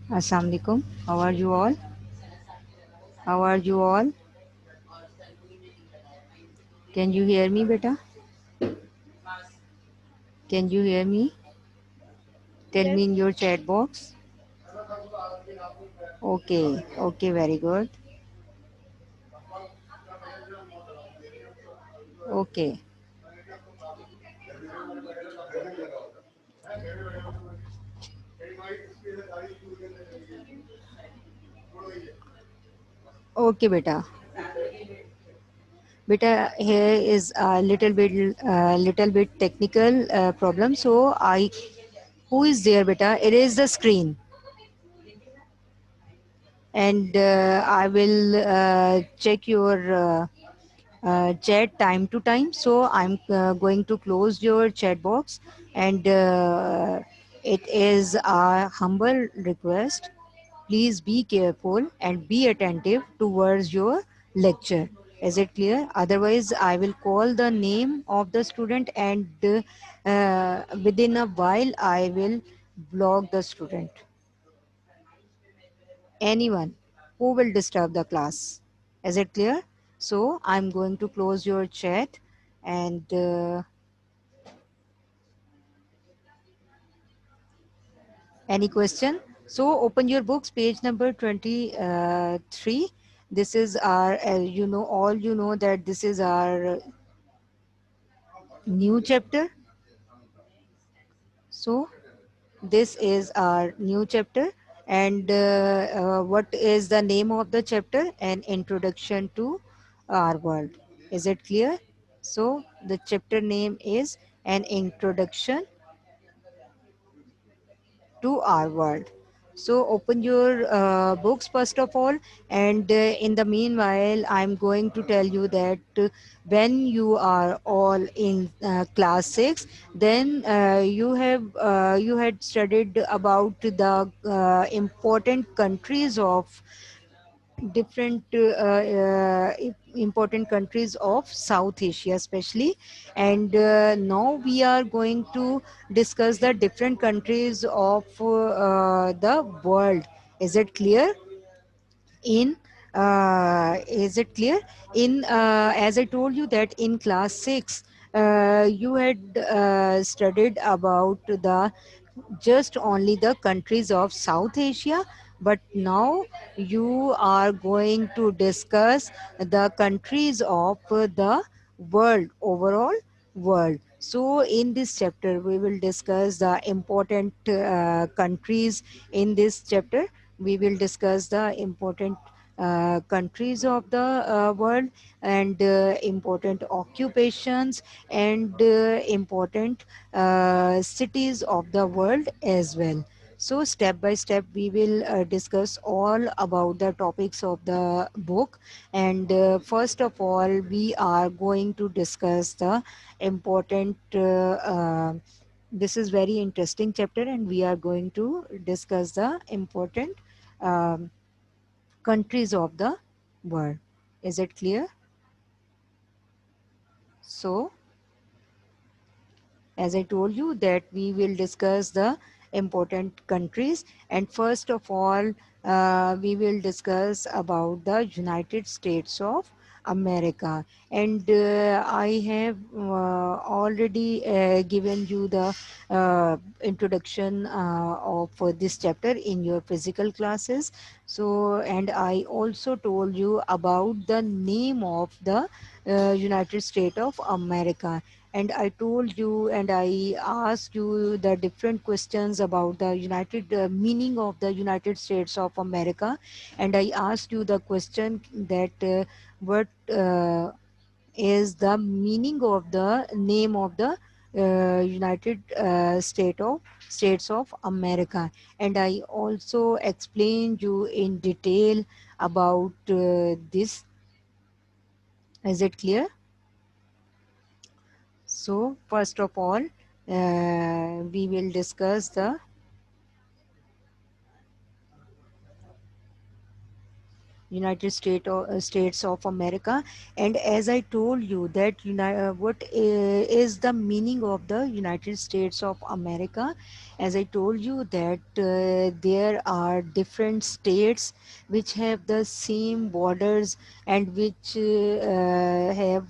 Assalamu alaikum. How are you all? How are you all? Can you hear me, beta? Can you hear me? Tell me in your chat box. Okay, okay, very good. Okay, okay, beta. Beta, here is a little bit technical problem. So who is there, beta? It is the screen, and I will check your chat time to time. So I'm going to close your chat box, and it is a humble request. Please be careful and be attentive towards your lecture. Is it clear? Otherwise, I will call the name of the student, and within a while, I will block the student. Anyone who will disturb the class. Is it clear? So I'm going to close your chat, and any question? So open your books, page number 23. This is our, all you know that this is our new chapter. So this is our new chapter, and what is the name of the chapter? An introduction to our world. Is it clear? So the chapter name is an introduction to our world. So open your books first of all, and in the meanwhile, I'm going to tell you that when you are all in class 6, then you had studied about the important countries of different important countries of South Asia, especially. And now we are going to discuss the different countries of the world. Is it clear? Is it clear? In As I told you that in class 6, you had studied about the just only the countries of South Asia, but now you are going to discuss the countries of the world, overall world. So in this chapter, we will discuss the important countries. In this chapter, we will discuss the important countries of the world, and important occupations, and important cities of the world as well. So step by step we will discuss all about the topics of the book, and first of all we are going to discuss the important this is very interesting chapter, and we are going to discuss the important um, countries of the world. Is it clear? So, as I told you that we will discuss the important countries, and first of all, we will discuss about the United States of America. And I have already given you the introduction of this chapter in your physical classes. So, and I also told you about the name of the United States of America, and I told you and I asked you the different questions about the United meaning of the United States of America, and I asked you the question that what is the meaning of the name of the United States of America, and I also explained you in detail about this. Is it clear? So first of all, we will discuss the States of America. And as I told you that is the meaning of the United States of America, as I told you that there are different states which have the same borders, and which have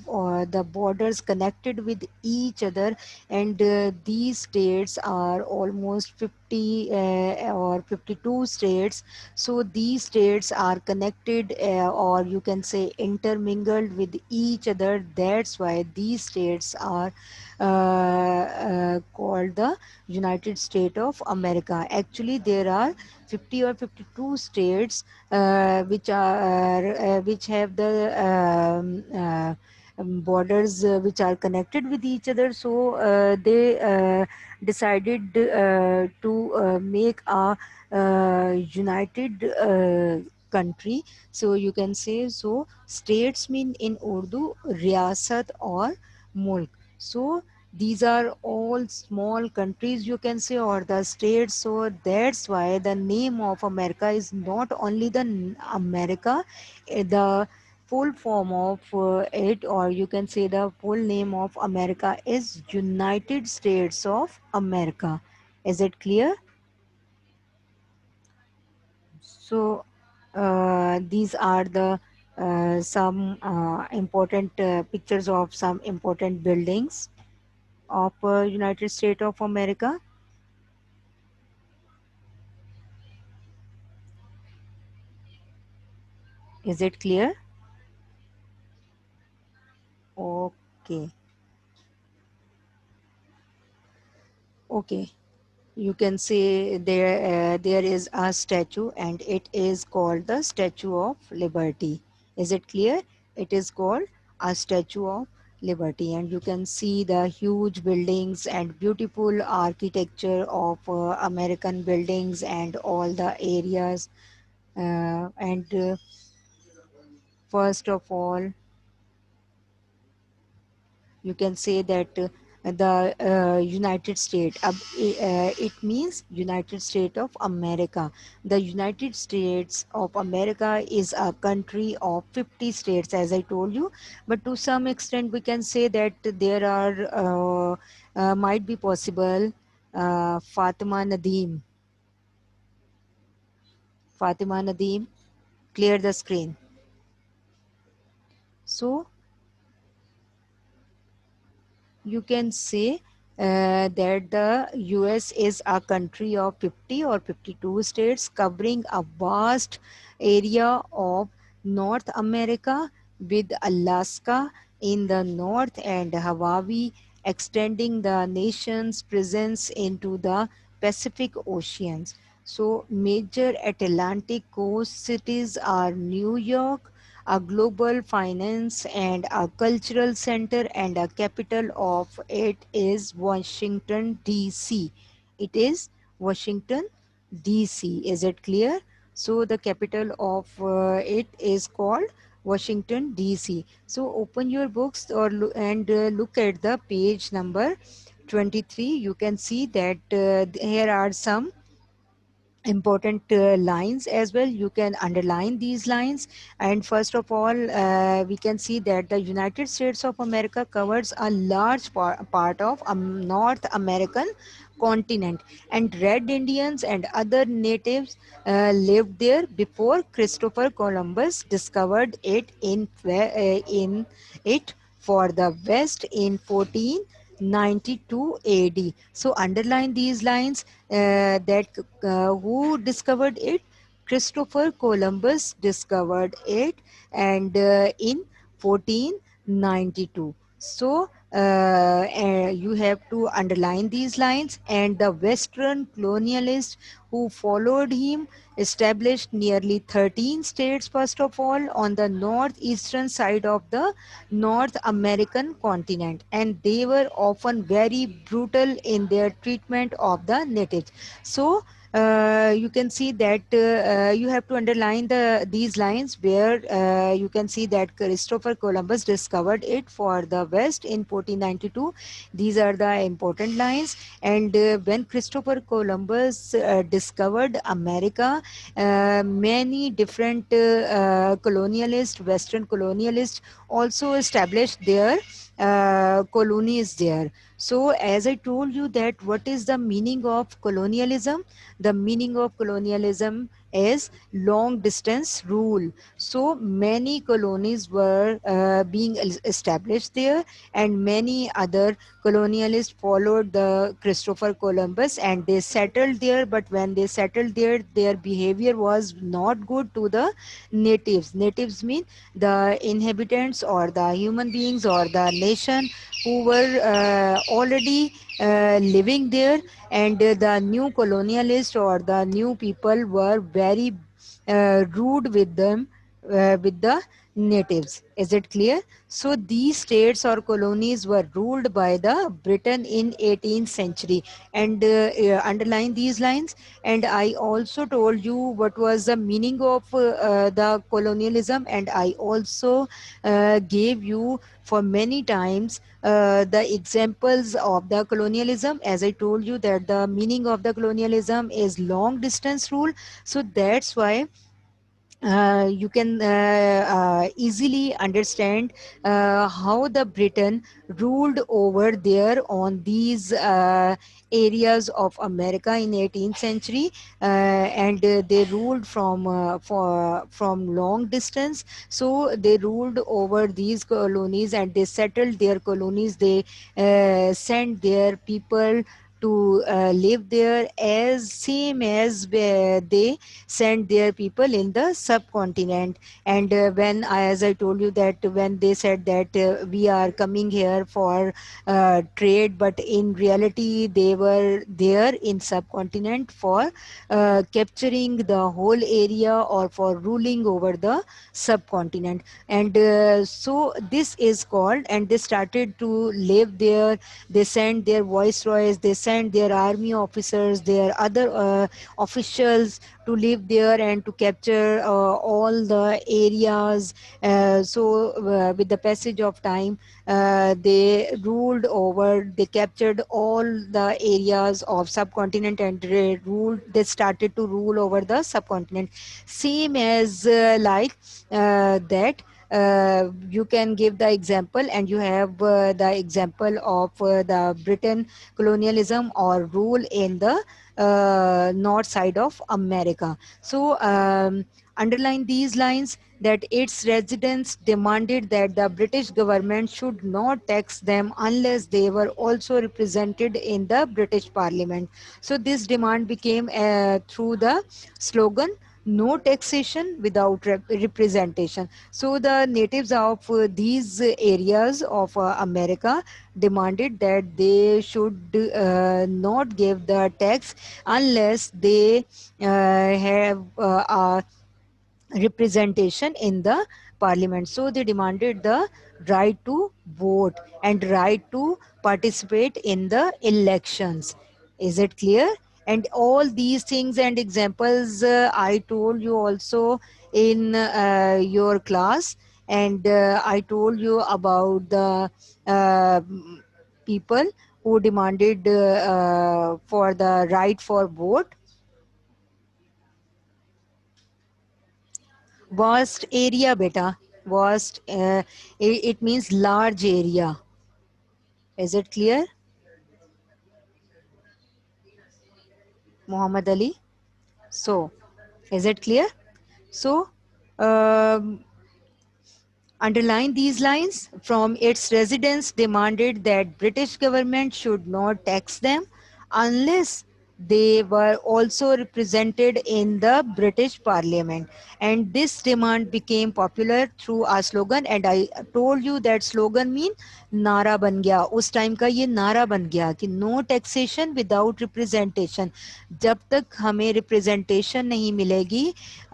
the borders connected with each other, and these states are almost 50 or 52 states. So these states are connected, or you can say intermingled with each other. That's why these states are called the United States of America. Actually, there are 50 or 52 states which have the borders which are connected with each other. So they decided to make a united country. So you can say, so states mean in Urdu riyasat or mulk. So these are all small countries, you can say, or the states. So that's why the name of America is not only the America. The full form of it, or you can say the full name of America, is United States of America. Is it clear? So these are the some important pictures of some important buildings of United States of America. Is it clear? Okay. Okay. You can say there is a statue, and it is called the Statue of Liberty. Is it clear? It is called a Statue of Liberty, and you can see the huge buildings and beautiful architecture of American buildings and all the areas. And first of all, you can say that the United States, it means United States of America. The United States of America is a country of 50 states, as I told you. But to some extent, we can say that there are might be possible. Fatima Nadeem, Fatima Nadeem, clear the screen. So you can say that the US is a country of 50 or 52 states covering a vast area of North America, with Alaska in the north and Hawaii extending the nation's presence into the Pacific Oceans. So, major Atlantic coast cities are New York, a global finance and a cultural center, and a capital of it is Washington DC. It is Washington DC. Is it clear? So the capital of it is called Washington DC. So open your books and look at the page number 23. You can see that here are some important lines as well. You can underline these lines. And first of all, we can see that the United States of America covers a large part of North American continent, and red Indians and other natives lived there before Christopher Columbus discovered it in it for the west in 1492 AD. So underline these lines, that who discovered it? Christopher Columbus discovered it, and in 1492. So you have to underline these lines. And the Western colonialists who followed him established nearly 13 states, first of all, on the northeastern side of the North American continent, and they were often very brutal in their treatment of the natives. So you can see that you have to underline these lines where you can see that Christopher Columbus discovered it for the West in 1492. These are the important lines. And when Christopher Columbus discovered America, many different colonialists, Western colonialists, also established their colonies there. So, as I told you that what is the meaning of colonialism? The meaning of colonialism is long distance rule. So many colonies were being established there, and many other colonialists followed the Christopher Columbus and they settled there. But when they settled there, their behavior was not good to the natives. Natives mean the inhabitants or the human beings or the nation who were already living there, and the new colonialists or the new people were very rude with them, with the natives. Is it clear? So these states or colonies were ruled by the Britain in 18th century. And underline these lines. And I also told you what was the meaning of the colonialism, and I also gave you for many times the examples of the colonialism. As I told you that the meaning of the colonialism is long distance rule. So that's why you can easily understand how the Britain ruled over there on these areas of America in 18th century, and they ruled from long distance. So they ruled over these colonies and they settled their colonies. They sent their people to live there as same as where they sent their people in the subcontinent. And when as I told you that when they said that we are coming here for trade, but in reality they were there in subcontinent for capturing the whole area or for ruling over the subcontinent. And so this is called, and they started to live there. They sent their viceroys, they sent their army officers, their other officials to live there and to capture all the areas. With the passage of time, they ruled over, they captured all the areas of subcontinent, and they started to rule over the subcontinent. Same as that. You can give the example, and you have the example of the Britain colonialism or rule in the north side of America. So underline these lines that its residents demanded that the British government should not tax them unless they were also represented in the British Parliament. So this demand became through the slogan no taxation without representation. So the natives of these areas of America demanded that they should not give the tax unless they have a representation in the parliament. So they demanded the right to vote and right to participate in the elections. Is it clear? And all these things and examples I told you also in your class. And I told you about the uh, people who demanded for the right for vote. Vast area, beta. Vast, it means large area. Is it clear, Muhammad Ali? So, is it clear? So, um, underline these lines. From its residents demanded that British government should not tax them unless they were also represented in the British Parliament. And this demand became popular through a slogan. And I told you that slogan mean नारा बन गया. उस time का ये नारा बन गया कि नो टैक्सेशन विदाउट रिप्रेजेंटेशन. जब तक हमें रिप्रेजेंटेशन नहीं मिलेगी,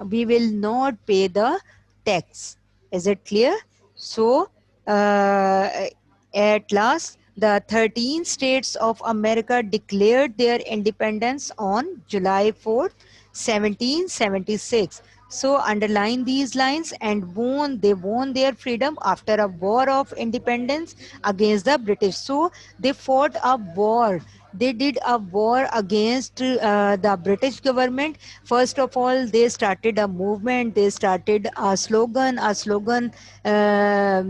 we will not pay the tax. Is it clear? So, at last, The 13 states of America declared their independence on July 4th, 1776. So underline these lines, and they won their freedom after a war of independence against the British. So they fought a war. They did a war against the British government. First of all, they started a movement. They started a slogan. A slogan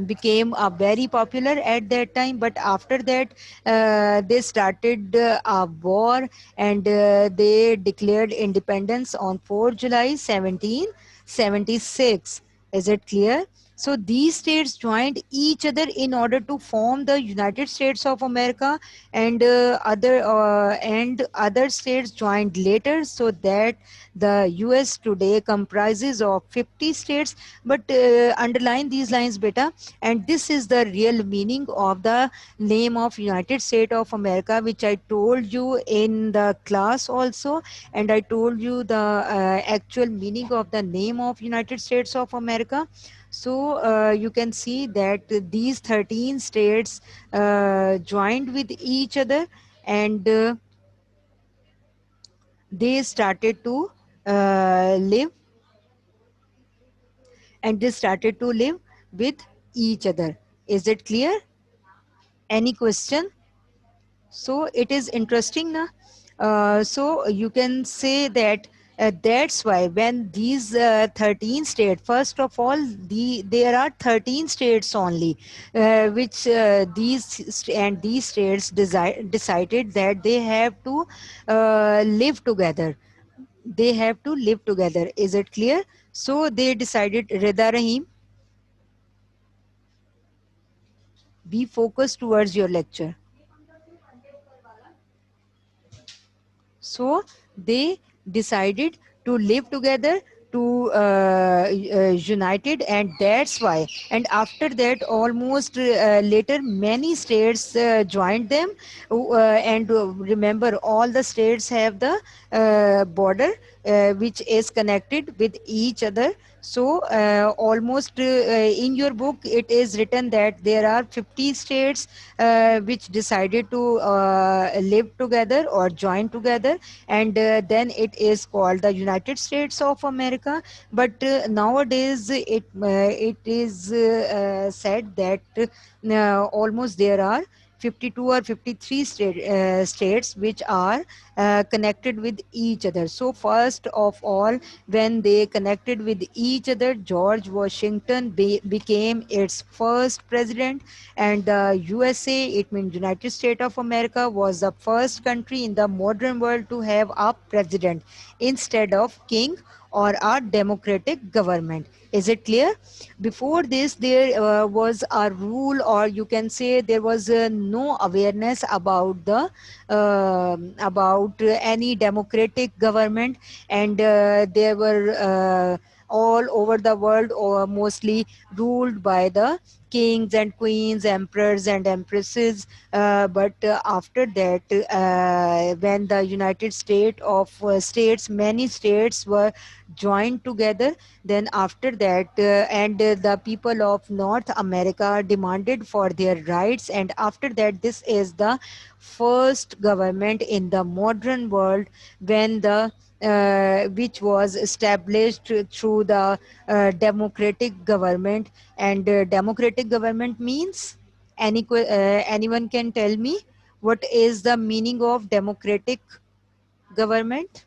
became very popular at that time. But after that, they started a war, and they declared independence on 4th July 1776. Is it clear? So these states joined each other in order to form the United States of America, and other states joined later, so that the US today comprises of 50 states. But underline these lines, beta. And this is the real meaning of the name of United States of America, which I told you in the class also, and I told you the actual meaning of the name of United States of America. So you can see that these 13 states joined with each other, and they started to live, and they started to live with each other. Is it clear? Any question? So it is interesting, na? So you can say that that's why when these 13 states, first of all, there are 13 states only, which these states decided that they have to live together. They have to live together. Is it clear? So they decided, Rida Rahim, be focused towards your lecture. So they decided to live together, to united, and that's why. And after that, almost later, many states joined them. And remember, all the states have the border which is connected with each other. So almost in your book, it is written that there are 50 states which decided to live together or join together, and then it is called the United States of America. But nowadays, it is said that almost there are 52 or 53 states which are connected with each other. So first of all, when they connected with each other, George Washington became its first president, and the USA, it means United States of America, was the first country in the modern world to have a president instead of king or a democratic government. Is it clear? Before this, there was a rule, or you can say there was no awareness about the about any democratic government, and there were all over the world, or mostly ruled by the kings and queens, emperors and empresses. But after that, when the United States of States, many states were joined together, then after that, and the people of North America demanded for their rights, and after that, this is the first government in the modern world, when the which was established through the democratic government. And democratic government means, anyone can tell me what is the meaning of democratic government?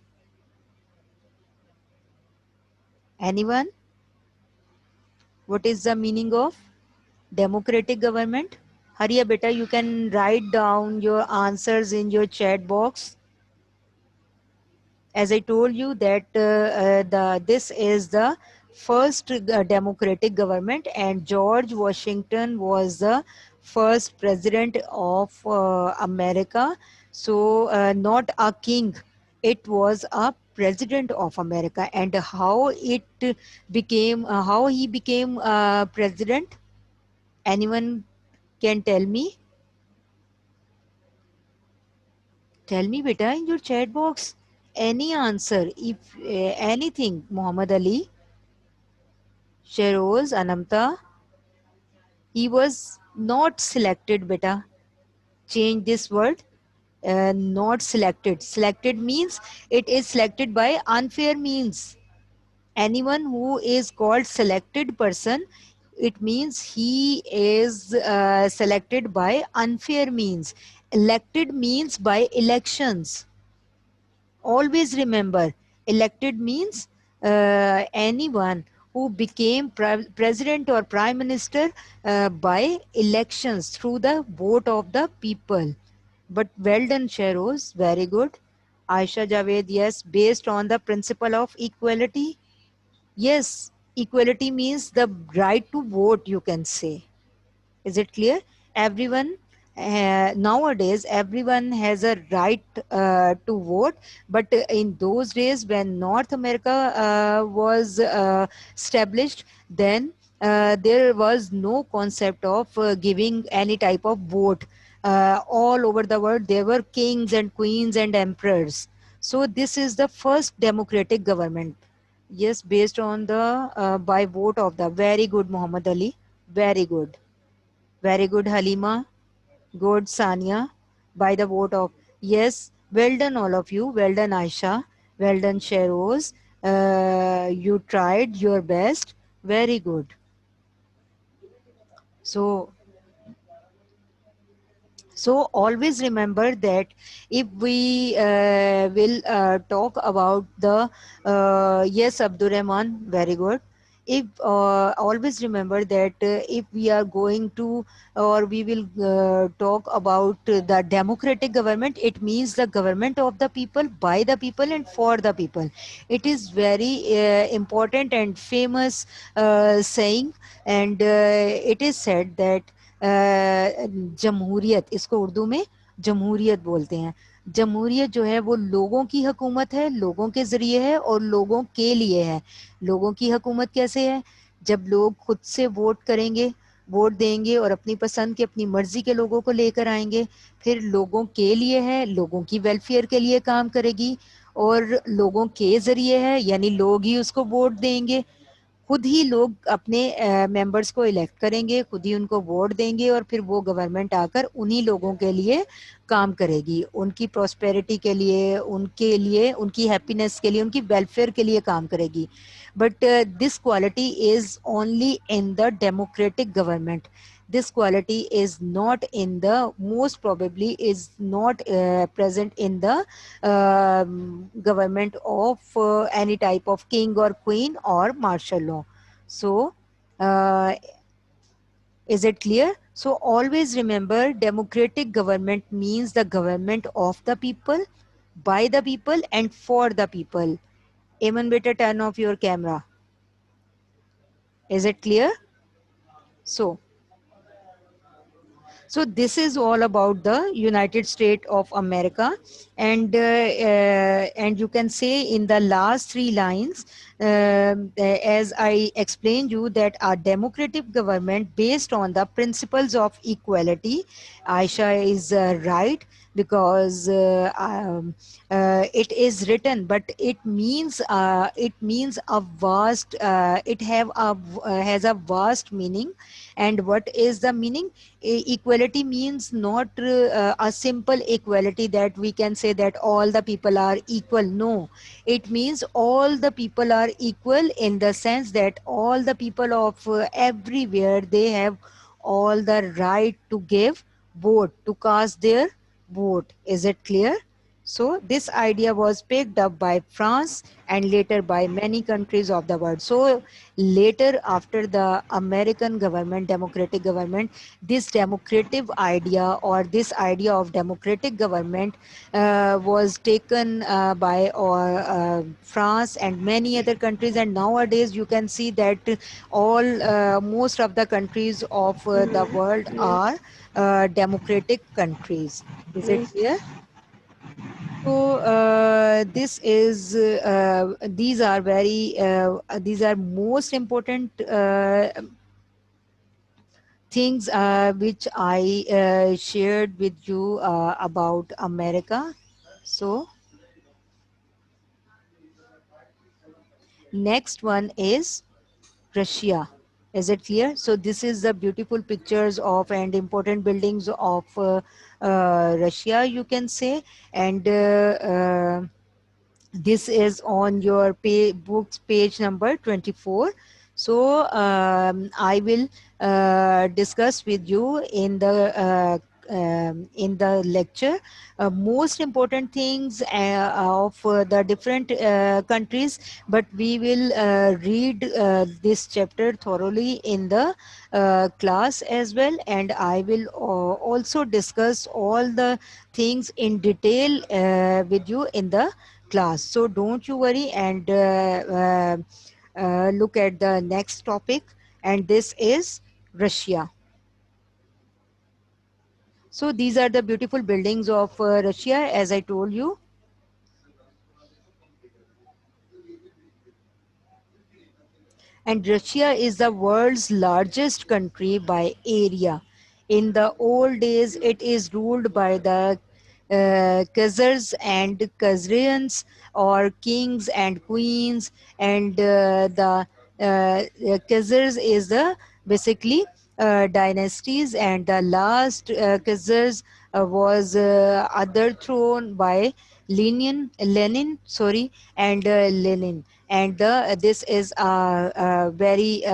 Anyone? What is the meaning of democratic government? Hurry up, beta. You can write down your answers in your chat box. As I told you that the this is the first democratic government, and George Washington was the first president of America. So not a king, it was a president of America. And how it became, how he became president? Anyone can tell me? Tell me, beta, in your chat box. Any answer, if anything, Muhammad Ali, Sheroz, Anamta, he was not selected, beta. change this word. Not selected. Selected means it is selected by unfair means. Anyone who is called selected person, it means he is selected by unfair means. Elected means by elections. Always remember, elected means anyone who became president or prime minister by elections through the vote of the people. But well done, Shehroz, very good. Aisha Javed, yes, based on the principle of equality. Yes, equality means the right to vote, you can say. Is it clear? Everyone, nowadays, everyone has a right to vote. But in those days, when North America was established, then there was no concept of giving any type of vote. All over the world, there were kings and queens and emperors. So this is the first democratic government. Yes, based on the by vote of the very good Muhammad Ali. Very good. Very good, Halima. Good, Sania. By the vote of yes. Well done, all of you. Well done, Aisha. Well done, Sheroz. You tried your best. Very good. So, so always remember that if we will talk about the yes, Abdurrahman, very good. If always remember that if we are going to or we will talk about the democratic government, it means the government of the people, by the people, and for the people. It is very important and famous saying, and it is said that जमहूरियत, इसको उर्दू में जमहूरियत बोलते हैं। जमहूरियत जो है वो लोगों की हुकूमत है, लोगों के ज़रिए है और लोगों के लिए है। लोगों की हुकूमत कैसे है? जब लोग खुद से वोट करेंगे, वोट देंगे और अपनी पसंद के, अपनी मर्ज़ी के लोगों को लेकर आएँगे। फिर लोगों के लिए है, लोगों की वेलफेयर के लिए काम करेगी और लोगों के ज़रिए है, यानी लोग ही उसको वोट देंगे। खुद ही लोग अपने मेंबर्स को इलेक्ट करेंगे, खुद ही उनको वोट देंगे और फिर वो गवर्नमेंट आकर उन्हीं लोगों के लिए काम करेगी, उनकी प्रॉस्पेरिटी के लिए, उनकी हैप्पीनेस के लिए, उनकी वेलफेयर के लिए काम करेगी। But this quality is only in the democratic government. This quality is not in the, most probably is not present in the government of any type of king or queen or martial law. So, uh, is it clear? So, always remember democratic government means the government of the people, by the people, and for the people. Amen, better turn off your camera. Is it clear? So, so this is all about the United States of America, and you can say in the last three lines, as I explained you, that a democratic government based on the principles of equality. Aisha is right, because it is written, but it means a vast, has a vast meaning. And what is the meaning? Equality means not a simple equality that we can say that all the people are equal. No, it means all the people are equal in the sense that all the people of everywhere, they have all the right to give vote, to cast their vote. Is it clear? So this idea was picked up by France and later by many countries of the world. So later, after the American government, democratic government, this democratic idea or this idea of democratic government was taken by France and many other countries. And nowadays, you can see that most of the countries of the world are democratic countries. Is it clear? So these are most important things which I shared with you about America. So next one is Russia. Is it clear? So this is the beautiful pictures of and important buildings of Russia, you can say. And this is on your books page number 24. So I will discuss with you in the lecture most important things of the different countries, but we will read this chapter thoroughly in the class as well, and I will also discuss all the things in detail with you in the class. So don't you worry, and look at the next topic, and this is Russia. So these are the beautiful buildings of Russia, as I told you. And Russia is the world's largest country by area. In the old days, it is ruled by the Khazars and Khazarians, or kings and queens, and the Khazars is the basically dynasties, and the last Khazars was other thrown by Lenin, sorry, and Lenin, and this is a very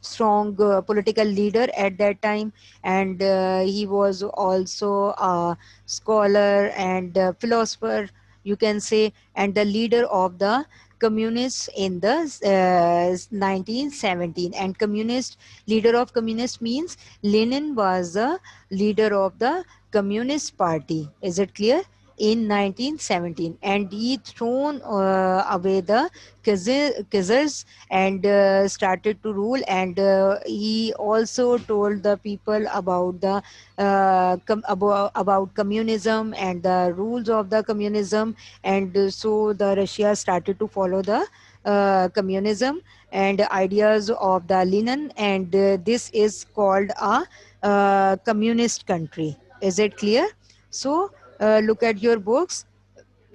strong political leader at that time, and he was also a scholar and philosopher, you can say, and the leader of the communists in the 1917. And communist, leader of communist means Lenin was the leader of the Communist Party. Is it clear? In 1917, and he thrown away the Khazars and started to rule, and he also told the people about the about communism and the rules of the communism, and so the Russia started to follow the communism and ideas of the Lenin, and this is called a communist country. Is it clear? So look at your books,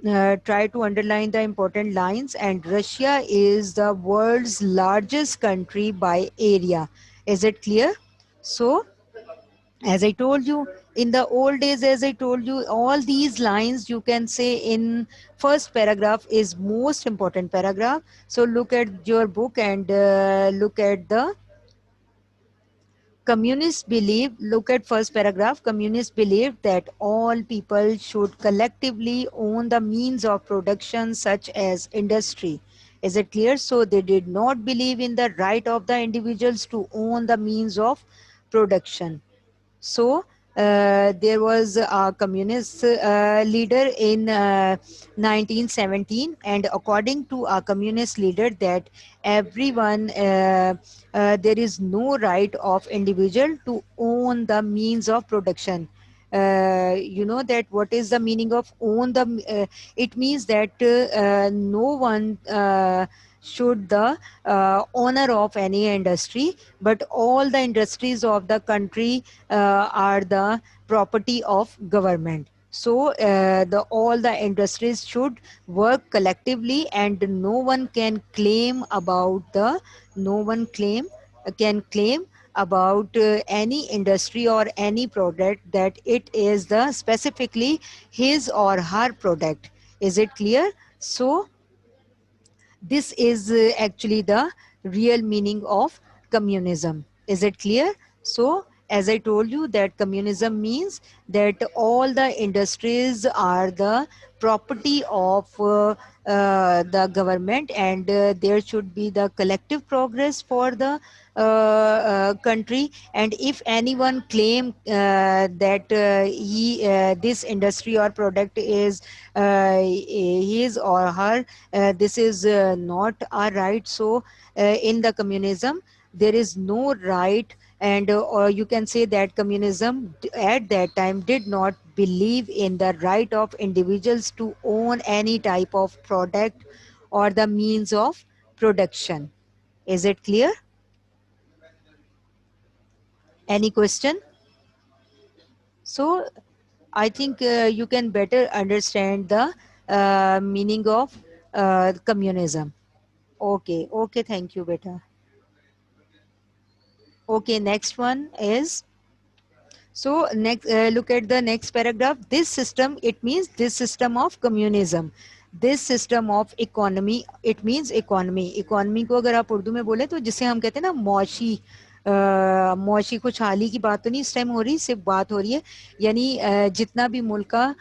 try to underline the important lines. And Russia is the world's largest country by area. Is it clear? So, as I told you, in the old days, as I told you, all these lines you can say in first paragraph is most important paragraph. So look at your book and look at the communists believe, look at first paragraph. Communists believe that all people should collectively own the means of production, such as industry. Is it clear? So they did not believe in the right of the individuals to own the means of production. So there was a communist leader in 1917, and according to a communist leader, that everyone there is no right of individual to own the means of production. You know that what is the meaning of own the? It means that no one should the owner of any industry, but all the industries of the country are the property of government. So the all the industries should work collectively, and no one can claim about the no one claim can claim about any industry or any product that it is the specifically his or her product. Is it clear? So this is actually the real meaning of communism. Is it clear? So, as I told you, that communism means that all the industries are the property of the government, and there should be the collective progress for the country. And if anyone claim that this industry or product is his or her, this is not our right. So in the communism there is no right, and or you can say that communism at that time did not believe in the right of individuals to own any type of product or the means of production. Is it clear? Any question? So I think you can better understand the meaning of communism. Okay, okay, thank you, beta. Okay, next one is, so next, look at the next paragraph. This system, it means this system of communism. This system of economy, it means economy. Economy को अगर आप उर्दू में बोले तो जिसे हम कहते हैं ना मौशी, मौशी कुछ हाल ही की बात तो नहीं इस टाइम हो रही, सिर्फ बात हो रही है यानी जितना भी मुल्क का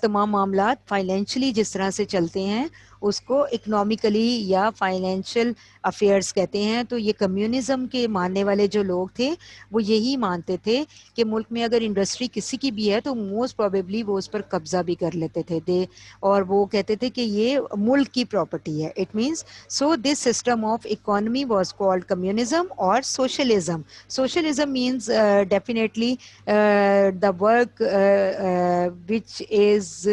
तमाम मामला फाइनेंशियली जिस तरह से चलते हैं उसको इकोनॉमिकली या फाइनेंशियल अफेयर्स कहते हैं। तो ये कम्युनिज्म के मानने वाले जो लोग थे वो यही मानते थे कि मुल्क में अगर इंडस्ट्री किसी की भी है तो मोस्ट प्रोबेबली वो उस पर कब्जा भी कर लेते थे दे, और वो कहते थे कि ये मुल्क की प्रॉपर्टी है। It means, so this system of economy was called communism और socialism. Socialism means definitely the work which is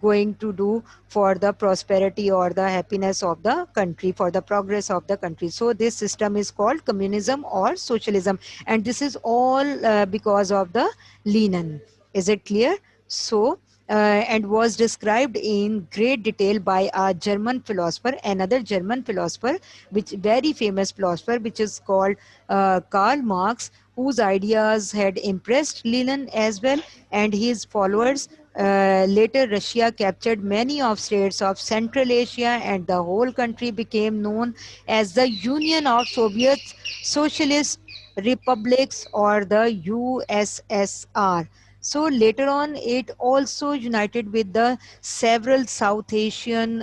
going to do for the prosperity or the happiness of the country, for the progress of the country. So this system is called communism or socialism, and this is all because of the Lenin. Is it clear? So and was described in great detail by a German philosopher, another German philosopher, which very famous philosopher, which is called Karl Marx, whose ideas had impressed Lenin as well, and his followers. Later, Russia captured many of states of Central Asia, and the whole country became known as the Union of Soviet Socialist Republics, or the USSR. So later on, it also united with the several South Asian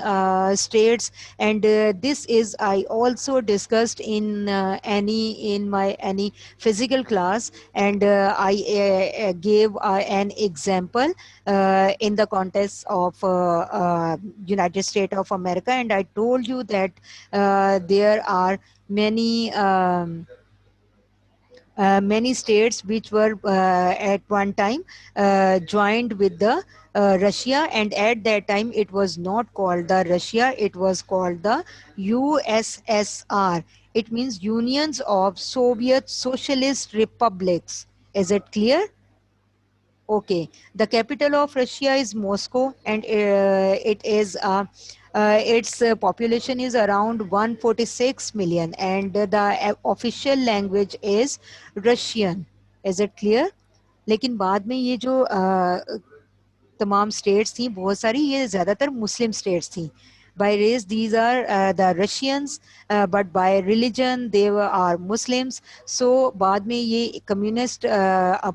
states, and this is I also discussed in any physical class, and I gave an example in the context of United States of America, and I told you that there are many. Many states which were at one time joined with the Russia, and at that time it was not called the Russia, it was called the USSR. It means Unions of Soviet Socialist Republics. Is it clear? Okay, the capital of Russia is Moscow, and it is its population is around 146 million, and the official language is Russian. Is it clear? लेकिन बाद में ये जो तमाम states थी बहुत सारी, ये ज़्यादातर मुस्लिम स्टेट्स थी। By race, these are the Russians, but by religion, they are Muslims. So बाद में ये कम्युनिस्ट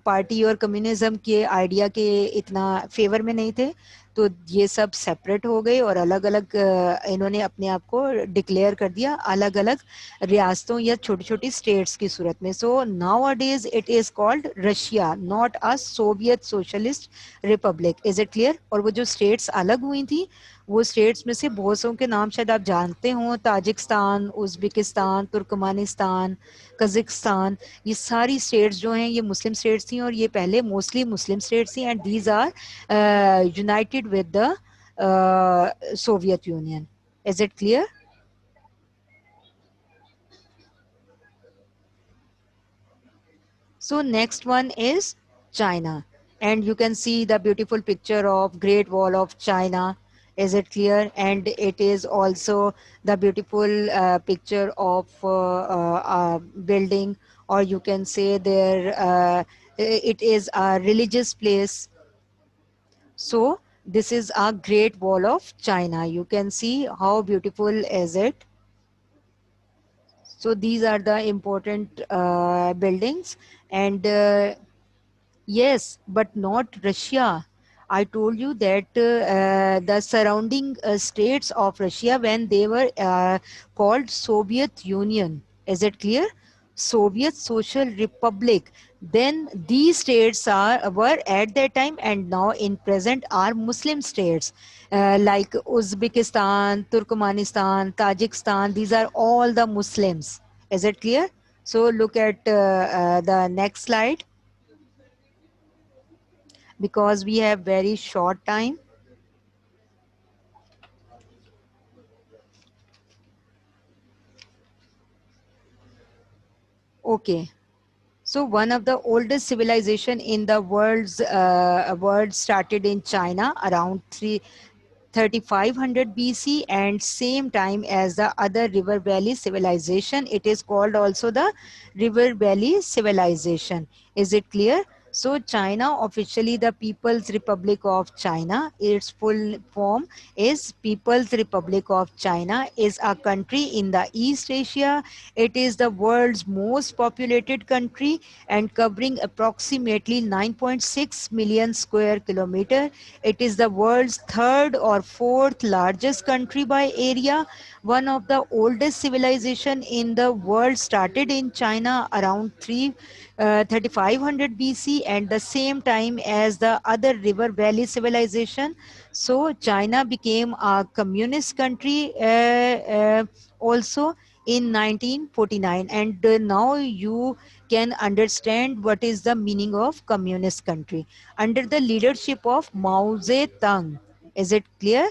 पार्टी और कम्युनिज्म के आइडिया के इतना फेवर में नहीं थे, तो ये सब सेपरेट हो गए और अलग अलग इन्होंने अपने आप को डिक्लेयर कर दिया अलग अलग रियासतों या छोटी छोटी स्टेट्स की सूरत में। So now a days it is called Russia, not a Soviet socialist Republic. Is it clear? और वो जो स्टेट्स अलग हुई थी वो स्टेट्स में से बहुत सौ के नाम शायद आप जानते हो, ताजिकिस्तान, उज़्बेकिस्तान, तुर्कमानिस्तान, कज़ाकिस्तान, ये सारी स्टेट्स जो हैं ये मुस्लिम स्टेट्स थी, और ये पहले मोस्टली मुस्लिम स्टेट्स थी, and these are united with the Soviet Union. Is it clear? So next one is China, and you can see the beautiful picture of Great Wall of China. Is it clear? And it is also the beautiful picture of building, or you can say there it is a religious place. So this is a Great Wall of China. You can see how beautiful is it. So these are the important buildings, and yes, but not Russia. I told you that the surrounding states of Russia, when they were called Soviet Union, is it clear? Soviet Social Republic. Then these states were at that time and now in present are Muslim states like Uzbekistan, Turkmenistan, Tajikistan. These are all the Muslims. Is it clear? So look at the next slide, because we have very short time. Okay. So one of the oldest civilization in the world started in China around 3500 BC, and same time as the other river valley civilization. It is called also the river valley civilization. Is it clear? So China, officially the People's Republic of China, its full form is People's Republic of China, is a country in the East Asia. It is the world's most populated country and covering approximately 9.6 million square kilometer. It is the world's third or fourth largest country by area. One of the oldest civilization in the world started in China around 3500 BC, and the same time as the other river valley civilization. So China became a communist country also in 1949, and now you can understand what is the meaning of communist country under the leadership of Mao Zedong. Is it clear?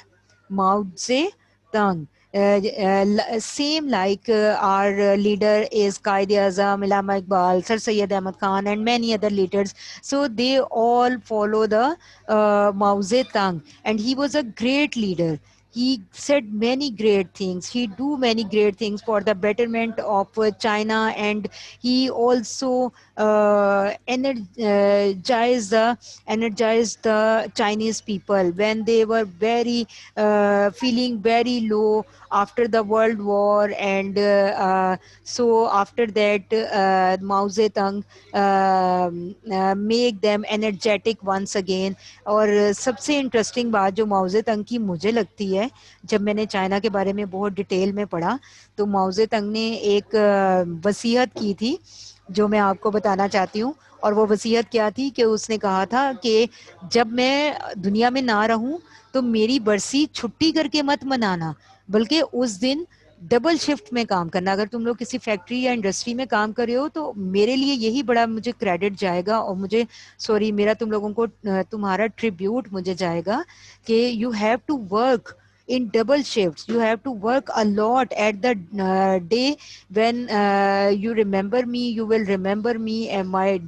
Mao Zedong. Same like our leader is Qaid-e-Azam, Allama Iqbal, Sir Syed Ahmad Khan, and many other leaders. So they all follow the Mao Zedong, and he was a great leader. He said many great things. He do many great things for the betterment of China, and he also energized the Chinese people when they were very feeling very low after the World War, and so after that Mao Zedong make them energetic once again. और सबसे interesting बात जो माओ तंग की मुझे लगती है, जब मैंने चाइना के बारे में बहुत डिटेल में पढ़ा, तो माओ तंग ने एक वसीयत की थी जो मैं आपको बताना चाहती हूँ। और वो वसीयत क्या थी कि उसने कहा था कि जब मैं दुनिया में ना रहूं तो मेरी बरसी छुट्टी करके मत मनाना, बल्कि उस दिन डबल शिफ्ट में काम करना। अगर तुम लोग किसी फैक्ट्री या इंडस्ट्री में काम कर रहे हो तो मेरे लिए यही बड़ा मुझे क्रेडिट जाएगा, और मुझे सॉरी मेरा तुम लोगों को तुम्हारा ट्रिब्यूट मुझे जाएगा कि you have to work in double shifts. You have to work a lot at the day when you remember me, you will remember me and my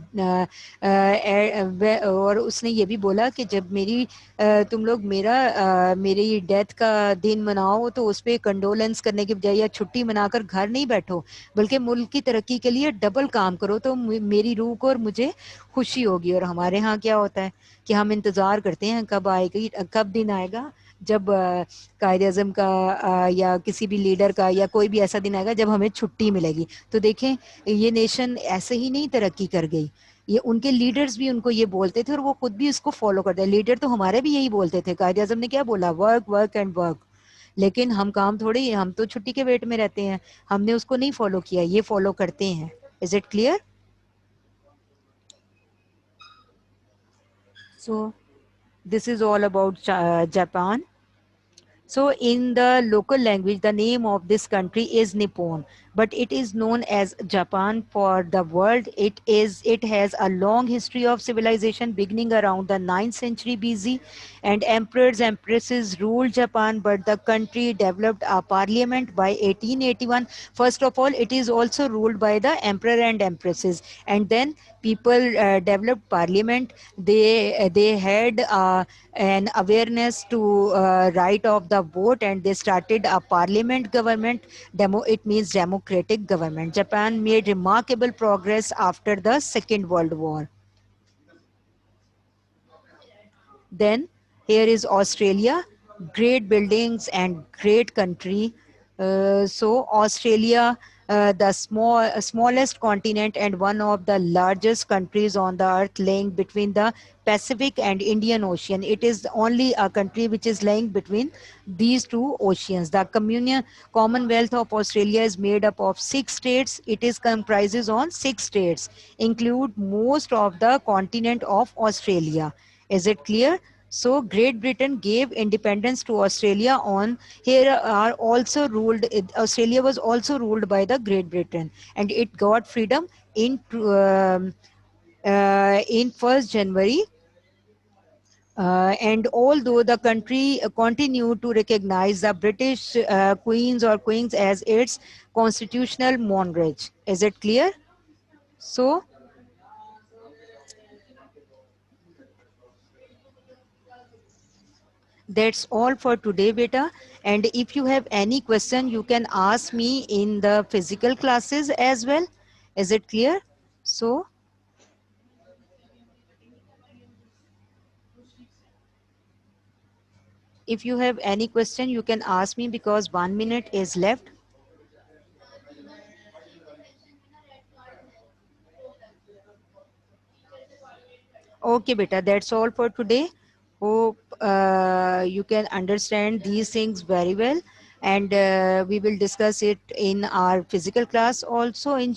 और उसने ये भी बोला कि जब मेरी तुम लोग मेरी डेथ का दिन मनाओ तो उस पर कंडोलेंस करने के बजाय या छुट्टी मनाकर घर नहीं बैठो, बल्कि मुल्क की तरक्की के लिए डबल काम करो, तो मेरी रूह को और मुझे खुशी होगी। और हमारे यहाँ क्या होता है कि हम इंतज़ार करते हैं कब आएगी, कब दिन आएगा जब कायद-ए-आज़म का या किसी भी लीडर का या कोई भी ऐसा दिन आएगा जब हमें छुट्टी मिलेगी। तो देखें ये नेशन ऐसे ही नहीं तरक्की कर गई, ये उनके लीडर्स भी उनको ये बोलते थे और वो खुद भी इसको फॉलो करते हैं। लीडर तो हमारे भी यही बोलते थे, कायद-ए-आज़म ने क्या बोला, वर्क वर्क एंड वर्क। लेकिन हम काम थोड़ी, हम तो छुट्टी के वेट में रहते हैं, हमने उसको नहीं फॉलो किया, ये फॉलो करते हैं। Is it clear? So this is all about Japan. So in the local language, the name of this country is Nippon, but it is known as Japan for the world. It has a long history of civilization beginning around the 9th century BC, and emperors empresses ruled Japan, but the country developed a parliament by 1881. First of all, it is also ruled by the emperor and empresses, and then people developed parliament. They had an awareness to right of the vote, and they started a parliament government. It means democratic government. Japan made remarkable progress after the Second World War. Then here is Australia, great buildings and great country. So Australia, the smallest continent and one of the largest countries on the earth, lying between the Pacific and Indian Ocean. It is only a country which is lying between these two oceans. The Commonwealth of Australia is made up of 6 states. It is comprises on 6 states, include most of the continent of Australia. Is it clear? So Great Britain gave independence to Australia on here are also ruled Australia was also ruled by the Great Britain, and it got freedom in 1st January, and although the country continued to recognize the British queens or queens as its constitutional monarch. Is it clear? So That's all for today, beta. And if you have any question, you can ask me in the physical classes as well. Is it clear? So, if you have any question, you can ask me because 1 minute is left. Okay, beta, that's all for today. Hope you can understand these things very well, and we will discuss it in our physical class also. In